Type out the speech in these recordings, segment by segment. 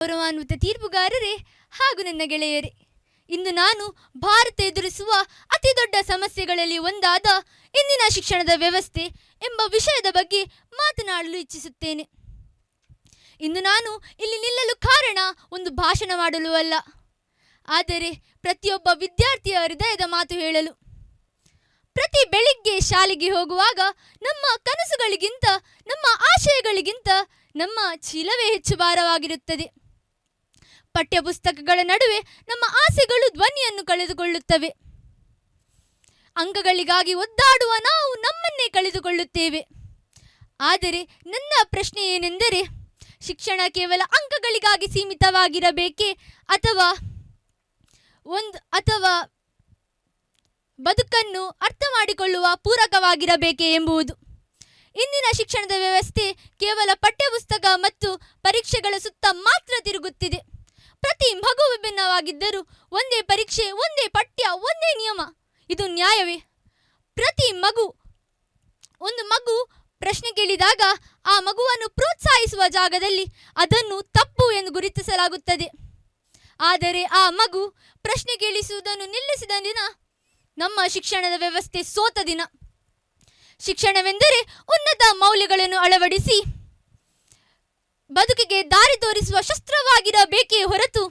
ಗೌರವಾನ್ವಿತ ತೀರ್ಪುಗಾರರೇ ಹಾಗೂ ನನ್ನ ಗೆಳೆಯರೇ, ಇಂದು ನಾನು ಭಾರತ ಎದುರಿಸುವ ಅತಿ ದೊಡ್ಡ ಸಮಸ್ಯೆಗಳಲ್ಲಿ ಒಂದಾದ ಇಂದಿನ ಶಿಕ್ಷಣದ ವ್ಯವಸ್ಥೆ ಎಂಬ ವಿಷಯದ ಬಗ್ಗೆ ಮಾತನಾಡಲು ಇಚ್ಛಿಸುತ್ತೇನೆ. ಇಂದು ನಾನು ಇಲ್ಲಿ ನಿಲ್ಲಲು ಕಾರಣ ಒಂದು ಭಾಷಣ ಮಾಡಲು ಅಲ್ಲ, ಆದರೆ ಪ್ರತಿಯೊಬ್ಬ ವಿದ್ಯಾರ್ಥಿಯ ಹೃದಯದ ಮಾತು ಹೇಳಲು. ಪ್ರತಿ ಬೆಳಿಗ್ಗೆ ಶಾಲೆಗೆ ಹೋಗುವಾಗ ನಮ್ಮ ಕನಸುಗಳಿಗಿಂತ, ನಮ್ಮ ಆಶಯಗಳಿಗಿಂತ ನಮ್ಮ ಚೀಲವೇ ಹೆಚ್ಚು ಭಾರವಾಗಿರುತ್ತದೆ. ಪಠ್ಯಪುಸ್ತಕಗಳ ನಡುವೆ ನಮ್ಮ ಆಸೆಗಳು ಧ್ವನಿಯನ್ನು ಕಳೆದುಕೊಳ್ಳುತ್ತವೆ. ಅಂಕಗಳಿಗಾಗಿ ಒದ್ದಾಡುವ ನಾವು ನಮ್ಮನ್ನೇ ಕಳೆದುಕೊಳ್ಳುತ್ತೇವೆ. ಆದರೆ ನನ್ನ ಪ್ರಶ್ನೆ ಏನೆಂದರೆ, ಶಿಕ್ಷಣ ಕೇವಲ ಅಂಕಗಳಿಗಾಗಿ ಸೀಮಿತವಾಗಿರಬೇಕೇ ಅಥವಾ ಬದುಕನ್ನು ಅರ್ಥ ಮಾಡಿಕೊಳ್ಳುವ ಪೂರಕವಾಗಿರಬೇಕೇ ಎಂಬುದು. ಇಂದಿನ ಶಿಕ್ಷಣದ ವ್ಯವಸ್ಥೆ ಕೇವಲ ಪಠ್ಯಪುಸ್ತಕ ಮತ್ತು ಪರೀಕ್ಷೆಗಳ ಸುತ್ತ ಮಾತ್ರ ತಿರುಗುತ್ತಿದೆ. ಪ್ರತಿ ಮಗು ವಿಭಿನ್ನವಾಗಿದ್ದರೂ ಒಂದೇ ಪರೀಕ್ಷೆ, ಒಂದೇ ಪಠ್ಯ, ಒಂದೇ ನಿಯಮ. ಇದು ನ್ಯಾಯವೇ? ಒಂದು ಮಗು ಪ್ರಶ್ನೆ ಕೇಳಿದಾಗ ಆ ಮಗುವನ್ನು ಪ್ರೋತ್ಸಾಹಿಸುವ ಜಾಗದಲ್ಲಿ ಅದನ್ನು ತಪ್ಪು ಎಂದು ಗುರುತಿಸಲಾಗುತ್ತದೆ. ಆದರೆ ಆ ಮಗು ಪ್ರಶ್ನೆ ಕೇಳಿಸುವುದನ್ನು ನಿಲ್ಲಿಸಿದ ದಿನ ನಮ್ಮ ಶಿಕ್ಷಣದ ವ್ಯವಸ್ಥೆ ಸೋತ ದಿನ. ಶಿಕ್ಷಣವೆಂದರೆ ಉನ್ನತ ಮೌಲ್ಯಗಳನ್ನು ಅಳವಡಿಸಿ ಬದುಕಿಗೆ ದಾರಿ ತೋರಿಸುವ ಶಸ್ತ್ರವಾಗಿರಬೇಕೇ ಹೊರತು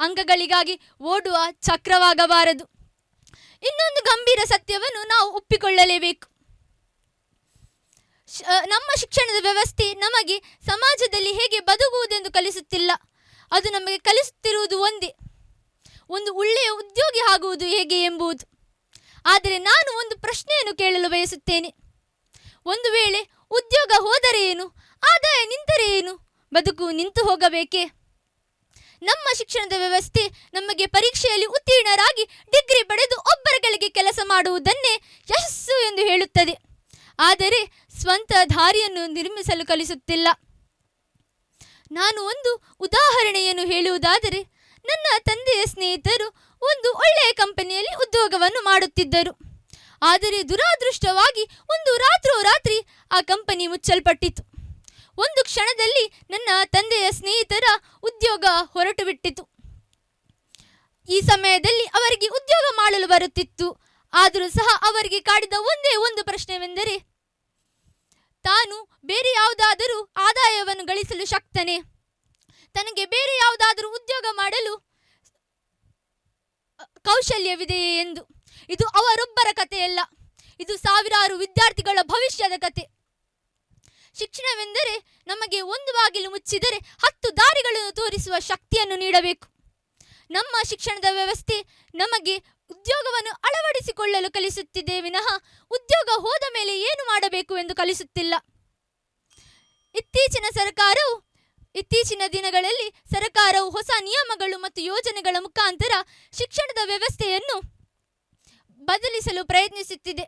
ಅಂಕಗಳಿಗಾಗಿ ಓಡುವ ಚಕ್ರವಾಗಬಾರದು. ಇನ್ನೊಂದು ಗಂಭೀರ ಸತ್ಯವನ್ನು ನಾವು ಒಪ್ಪಿಕೊಳ್ಳಲೇಬೇಕು. ನಮ್ಮ ಶಿಕ್ಷಣದ ವ್ಯವಸ್ಥೆ ನಮಗೆ ಸಮಾಜದಲ್ಲಿ ಹೇಗೆ ಬದುಕುವುದೆಂದು ಕಲಿಸುತ್ತಿಲ್ಲ. ಅದು ನಮಗೆ ಕಲಿಸುತ್ತಿರುವುದು ಒಂದೇ, ಒಂದು ಒಳ್ಳೆಯ ಉದ್ಯೋಗಿ ಆಗುವುದು ಹೇಗೆ ಎಂಬುದು. ಆದರೆ ನಾನು ಒಂದು ಪ್ರಶ್ನೆಯನ್ನು ಕೇಳಲು ಬಯಸುತ್ತೇನೆ. ಒಂದು ವೇಳೆ ಉದ್ಯೋಗ ಹೋದರೆ ಏನು, ಆದಾಯ ನಿಂತರೆ ಏನು, ಬದುಕು ನಿಂತು ಹೋಗಬೇಕೇ? ನಮ್ಮ ಶಿಕ್ಷಣದ ವ್ಯವಸ್ಥೆ ನಮಗೆ ಪರೀಕ್ಷೆಯಲ್ಲಿ ಉತ್ತೀರ್ಣರಾಗಿ ಡಿಗ್ರಿ ಪಡೆದು ಒಬ್ಬರ ಕೆಳಗೆ ಕೆಲಸ ಮಾಡುವುದನ್ನೇ ಯಶಸ್ಸು ಎಂದು ಹೇಳುತ್ತದೆ. ಆದರೆ ಸ್ವಂತ ದಾರಿಯನ್ನು ನಿರ್ಮಿಸಲು ಕಲಿಸುತ್ತಿಲ್ಲ. ನಾನು ಒಂದು ಉದಾಹರಣೆಯನ್ನು ಹೇಳುವುದಾದರೆ, ನನ್ನ ತಂದೆಯ ಸ್ನೇಹಿತರು ಒಂದು ಒಳ್ಳೆಯ ಕಂಪನಿಯಲ್ಲಿ ಉದ್ಯೋಗವನ್ನು ಮಾಡುತ್ತಿದ್ದರು. ಆದರೆ ದುರಾದೃಷ್ಟವಾಗಿ ಒಂದು ರಾತ್ರೋರಾತ್ರಿ ಆ ಕಂಪನಿ ಮುಚ್ಚಲ್ಪಟ್ಟಿತು. ಒಂದು ಕ್ಷಣದಲ್ಲಿ ನನ್ನ ತಂದೆಯ ಸ್ನೇಹಿತರ ಉದ್ಯೋಗ ಹೊರಟು ಬಿಟ್ಟಿತು. ಈ ಸಮಯದಲ್ಲಿ ಅವರಿಗೆ ಉದ್ಯೋಗ ಮಾಡಲು ಬರುತ್ತಿತ್ತು. ಆದರೂ ಸಹ ಅವರಿಗೆ ಕಾಡಿದ ಒಂದೇ ಒಂದು ಪ್ರಶ್ನೆವೆಂದರೆ, ತಾನು ಬೇರೆ ಯಾವುದಾದರೂ ಆದಾಯವನ್ನು ಗಳಿಸಲು ಶಕ್ತನೇ, ತನಗೆ ಬೇರೆ ಯಾವುದಾದರೂ ಉದ್ಯೋಗ ಮಾಡಲು ಕೌಶಲ್ಯವಿದೆಯೇ ಎಂದು. ಇದು ಅವರೊಬ್ಬರ ಕಥೆಯಲ್ಲ, ಇದು ಸಾವಿರಾರು ವಿದ್ಯಾರ್ಥಿಗಳ ಭವಿಷ್ಯದ ಕತೆ. ಶಿಕ್ಷಣವೆಂದರೆ ನಮಗೆ ಒಂದು ಬಾಗಿಲು ಮುಚ್ಚಿದರೆ 10 ದಾರಿಗಳನ್ನು ತೋರಿಸುವ ಶಕ್ತಿಯನ್ನು ನೀಡಬೇಕು. ನಮ್ಮ ಶಿಕ್ಷಣದ ವ್ಯವಸ್ಥೆ ನಮಗೆ ಉದ್ಯೋಗವನ್ನು ಅಳವಡಿಸಿಕೊಳ್ಳಲು ಕಲಿಸುತ್ತಿದೆ ವಿನಃ ಉದ್ಯೋಗ ಹೋದ ಮೇಲೆ ಏನು ಮಾಡಬೇಕು ಎಂದು ಕಲಿಸುತ್ತಿಲ್ಲ. ಇತ್ತೀಚಿನ ದಿನಗಳಲ್ಲಿ ಸರ್ಕಾರವು ಹೊಸ ನಿಯಮಗಳು ಮತ್ತು ಯೋಜನೆಗಳ ಮುಖಾಂತರ ಶಿಕ್ಷಣದ ವ್ಯವಸ್ಥೆಯನ್ನು ಬದಲಿಸಲು ಪ್ರಯತ್ನಿಸುತ್ತಿದೆ.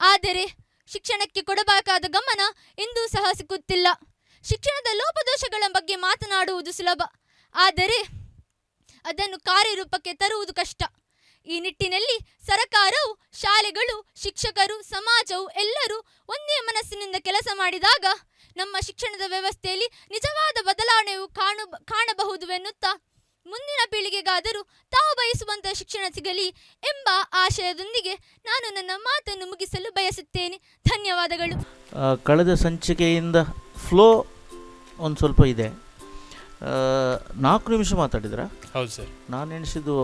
ಆದರೆ ಶಿಕ್ಷಣಕ್ಕೆ ಕೊಡಬೇಕಾದ ಗಮನ ಇಂದೂ ಸಹ ಸಿಗುತ್ತಿಲ್ಲ. ಶಿಕ್ಷಣದ ಲೋಪದೋಷಗಳ ಬಗ್ಗೆ ಮಾತನಾಡುವುದು ಸುಲಭ, ಆದರೆ ಅದನ್ನು ಕಾರ್ಯರೂಪಕ್ಕೆ ತರುವುದು ಕಷ್ಟ. ಈ ನಿಟ್ಟಿನಲ್ಲಿ ಸರ್ಕಾರವು, ಶಾಲೆಗಳು, ಶಿಕ್ಷಕರು, ಸಮಾಜವು ಎಲ್ಲರೂ ಒಂದೇ ಮನಸ್ಸಿನಿಂದ ಕೆಲಸ ಮಾಡಿದಾಗ ನಮ್ಮ ಶಿಕ್ಷಣದ ವ್ಯವಸ್ಥೆಯಲ್ಲಿ ನಿಜವಾದ ಬದಲಾವಣೆಯು ಕಾಣಬಹುದುವೆನ್ನುತ್ತಾ ಮುಂದಿನ ಪೀಳಿಗೆಗಾದರೂ ತಾವು ಬಯಸುವಂತಹ ಶಿಕ್ಷಣ ಸಿಗಲಿ ಎಂಬ ಆಶಯದೊಂದಿಗೆ ನಾನು ನನ್ನ ಮಾತನ್ನು ಮುಗಿಸಲು ಬಯಸುತ್ತೇನೆ. ಧನ್ಯವಾದಗಳು. ಕಳೆದ ಸಂಚಿಕೆಯಿಂದ ಫ್ಲೋ ಒಂದು ಸ್ವಲ್ಪ ಇದೆ. 4 ನಿಮಿಷ ಮಾತಾಡಿದ್ರಾ? ಹೌದು ಸರ್. ನಾನು ಎಣಿಸಿದ್ದು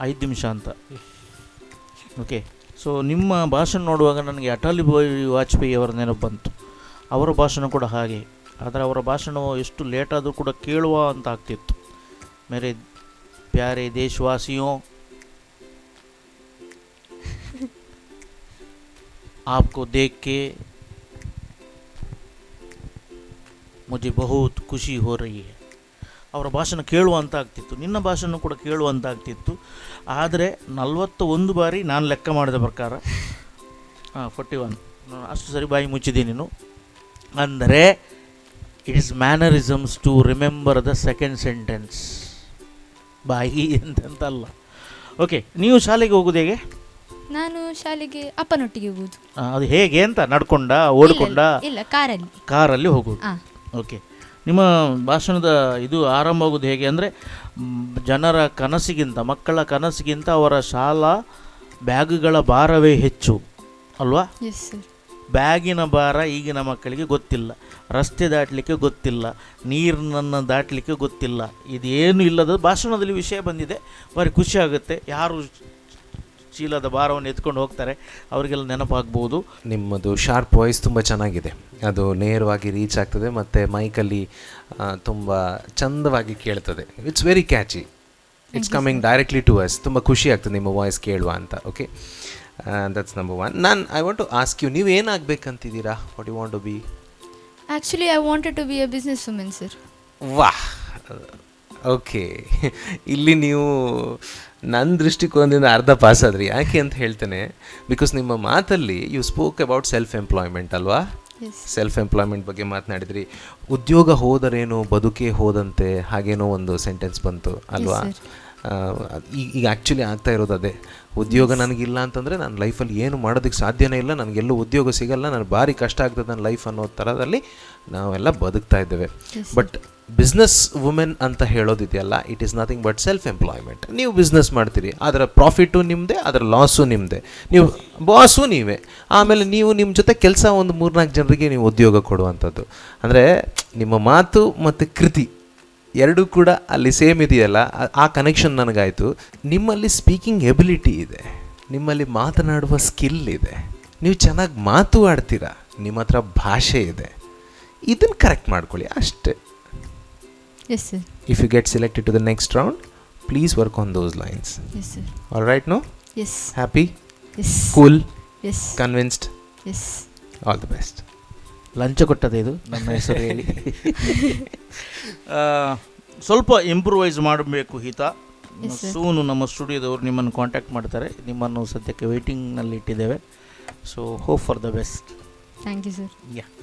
5 ನಿಮಿಷ ಅಂತ. ಓಕೆ, ಸೊ ನಿಮ್ಮ ಭಾಷಣ ನೋಡುವಾಗ ನನಗೆ ಅಟಲ್ ಬಿಹಾರಿ ವಾಜಪೇಯಿ ಅವರ ನೆನಪು ಬಂತು. ಅವರ ಭಾಷಣ ಕೂಡ ಹಾಗೆ, ಆದರೆ ಅವರ ಭಾಷಣವು ಎಷ್ಟು ಲೇಟಾದರೂ ಕೂಡ ಕೇಳುವ ಅಂತ ಆಗ್ತಿತ್ತು. ಮೇರೆ ಪ್ಯಾರೆ ದೇಶವಾಸಿಯೋं, आपको देख के मुझे बहुत खुशी हो रही है. ಅವರ ಭಾಷಣ ಕೇಳುವಂತ ಆಗ್ತಿತ್ತು, ನಿನ್ನ ಭಾಷಣ ಕೂಡ ಕೇಳುವಂತ ಆಗ್ತಿತ್ತು. ಆದರೆ 41 ಬಾರಿ ನಾನು ಲೆಕ್ಕ ಮಾಡಿದ ಪ್ರಕಾರ 41 ಅಷ್ಟು ಸರಿ ಬಾಯಿ ಮುಚ್ಚಿದೆ ನೀನು. ಅಂದರೆ it is mannerisms to remember the second sentence, ಬಾಯಿ ಎಂತಲ್ಲ. ಓಕೆ, ನೀವು ಶಾಲೆಗೆ ಹೋಗೋದು ಹೇಗೆ? ನಾನು ಶಾಲೆಗೆ ಅಪ್ಪನೊಟ್ಟಿಗೆ ಹೋಗುವುದು. ಅದು ಹೇಗೆ ಅಂತ? ನಡ್ಕೊಂಡ, ಓಡಿಕೊಂಡ? ಇಲ್ಲ, ಕಾರಲ್ಲಿ ಹೋಗೋದು. ಓಕೆ, ನಿಮ್ಮ ಭಾಷಣದ ಇದು ಆರಂಭ ಆಗೋದು ಹೇಗೆ ಅಂದರೆ, ಜನರ ಕನಸಿಗಿಂತ, ಮಕ್ಕಳ ಕನಸಿಗಿಂತ ಅವರ ಶಾಲಾ ಬ್ಯಾಗುಗಳ ಭಾರವೇ ಹೆಚ್ಚು ಅಲ್ವಾ? Yes sir. ಬ್ಯಾಗಿನ ಭಾರ ಈಗಿನ ಮಕ್ಕಳಿಗೆ ಗೊತ್ತಿಲ್ಲ, ರಸ್ತೆ ದಾಟಲಿಕ್ಕೆ ಗೊತ್ತಿಲ್ಲ, ನೀರನ್ನು ದಾಟಲಿಕ್ಕೆ ಗೊತ್ತಿಲ್ಲ. ಇದೇನು ಇಲ್ಲದ ಭಾಷಣದಲ್ಲಿ ವಿಷಯ ಬಂದಿದೆ. ಭಾರಿ ಖುಷಿ ಆಗುತ್ತೆ. ಯಾರು ಚೀಲದ ಭಾರವನ್ನು ಎತ್ಕೊಂಡು ಹೋಗ್ತಾರೆ ಅವರಿಗೆಲ್ಲ ನೆನಪಾಗ್ಬೋದು. ನಿಮ್ಮದು ಶಾರ್ಪ್ ವಾಯ್ಸ್ ತುಂಬ ಚೆನ್ನಾಗಿದೆ, ಅದು ನೇರವಾಗಿ ರೀಚ್ ಆಗ್ತದೆ ಮತ್ತು ಮೈಕಲ್ಲಿ ತುಂಬ ಚಂದವಾಗಿ ಕೇಳ್ತದೆ. It's very catchy, it's coming directly to us. ತುಂಬ ಖುಷಿ ಆಗ್ತದೆ ನಿಮ್ಮ ವಾಯ್ಸ್ ಕೇಳುವ ಅಂತ. Okay, that's number 1. I want to ask you, ನೀವು ಏನಾಗಬೇಕಂತಿದ್ದೀರಾ? What you want to be? Actually I wanted to be a business woman sir. ವಾಹ್, okay. ಇಲ್ಲಿ ನೀವು ನನ್ನ ದೃಷ್ಟಿಕೋನದಿಂದ ಅರ್ಧ ಪಾಸ್ ಆದ್ರಿ. ಯಾಕೆ ಅಂತ ಹೇಳ್ತೇನೆ, ಬಿಕಾಸ್ ನಿಮ್ಮ ಮಾತಲ್ಲಿ you spoke about self employment ಅಲ್ವಾ? ಸೆಲ್ಫ್ ಎಂಪ್ಲಾಯ್ಮೆಂಟ್ ಬಗ್ಗೆ ಮಾತನಾಡಿದ್ರಿ. ಉದ್ಯೋಗ ಹೋದರೇನು ಬದುಕೇ ಹೋದಂತೆ, ಹಾಗೇನೋ ಒಂದು ಸೆಂಟೆನ್ಸ್ ಬಂತು ಅಲ್ವಾ? ಈಗ ಆ್ಯಕ್ಚುಲಿ ಆಗ್ತಾ ಇರೋದು ಅದೇ. ಉದ್ಯೋಗ ನನಗಿಲ್ಲ ಅಂತಂದರೆ ನನ್ನ ಲೈಫಲ್ಲಿ ಏನು ಮಾಡೋದಕ್ಕೆ ಸಾಧ್ಯನೇ ಇಲ್ಲ, ನನಗೆಲ್ಲೂ ಉದ್ಯೋಗ ಸಿಗಲ್ಲ, ನನಗೆ ಭಾರಿ ಕಷ್ಟ ಆಗ್ತದೆ ನನ್ನ ಲೈಫ್ ಅನ್ನೋ ಥರದಲ್ಲಿ ನಾವೆಲ್ಲ ಬದುಕ್ತಾ ಇದ್ದೇವೆ. ಬಟ್ ಬಿಸ್ನೆಸ್ ವುಮೆನ್ ಅಂತ ಹೇಳೋದಿದೆಯಲ್ಲ, it is nothing but self employment. ನೀವು ಬಿಸ್ನೆಸ್ ಮಾಡ್ತೀರಿ, ಅದರ ಪ್ರಾಫಿಟು ನಿಮ್ಮದೇ, ಅದರ ಲಾಸು ನಿಮ್ಮದೇ, ನೀವು ಬಾಸು ನೀವೇ. ಆಮೇಲೆ ನೀವು ನಿಮ್ಮ ಜೊತೆ ಕೆಲಸ ಒಂದು 3-4 ಜನರಿಗೆ ನೀವು ಉದ್ಯೋಗ ಕೊಡುವಂಥದ್ದು. ಅಂದರೆ ನಿಮ್ಮ ಮಾತು ಮತ್ತು ಕೃತಿ ಎರಡೂ ಕೂಡ ಅಲ್ಲಿ ಸೇಮ್ ಇದೆಯಲ್ಲ, ಆ ಕನೆಕ್ಷನ್ ನನಗಾಯಿತು. ನಿಮ್ಮಲ್ಲಿ ಸ್ಪೀಕಿಂಗ್ ಎಬಿಲಿಟಿ ಇದೆ, ನಿಮ್ಮಲ್ಲಿ ಮಾತನಾಡುವ ಸ್ಕಿಲ್ ಇದೆ, ನೀವು ಚೆನ್ನಾಗಿ ಮಾತು ಆಡ್ತೀರಾ, ನಿಮ್ಮ ಹತ್ರ ಭಾಷೆ ಇದೆ. ಇದನ್ನು ಕರೆಕ್ಟ್ ಮಾಡ್ಕೊಳ್ಳಿ ಅಷ್ಟೇ. Yes sir. If you get selected to the next round, please work on those lines. Yes sir. All right, no? Yes. Happy? Yes. Cool? Yes. Convinced? Yes. All the best. ಲಂಚ ಕೊಟ್ಟದೆ ಇದು ನನ್ನ ಹೆಸರು ಹೇಳಿ. ಸ್ವಲ್ಪ improvise ಮಾಡಬೇಕು ಹಿತ. ಸೂನು ನಮ್ಮ ಸ್ಟುಡಿಯೋದವರು ನಿಮ್ಮನ್ನು ಕಾಂಟ್ಯಾಕ್ಟ್ ಮಾಡ್ತಾರೆ. ನಿಮ್ಮನ್ನು ಸದ್ಯಕ್ಕೆ ವೇಟಿಂಗ್ನಲ್ಲಿ ಇಟ್ಟಿದ್ದೇವೆ. So hope for the best. Thank you sir. Yeah.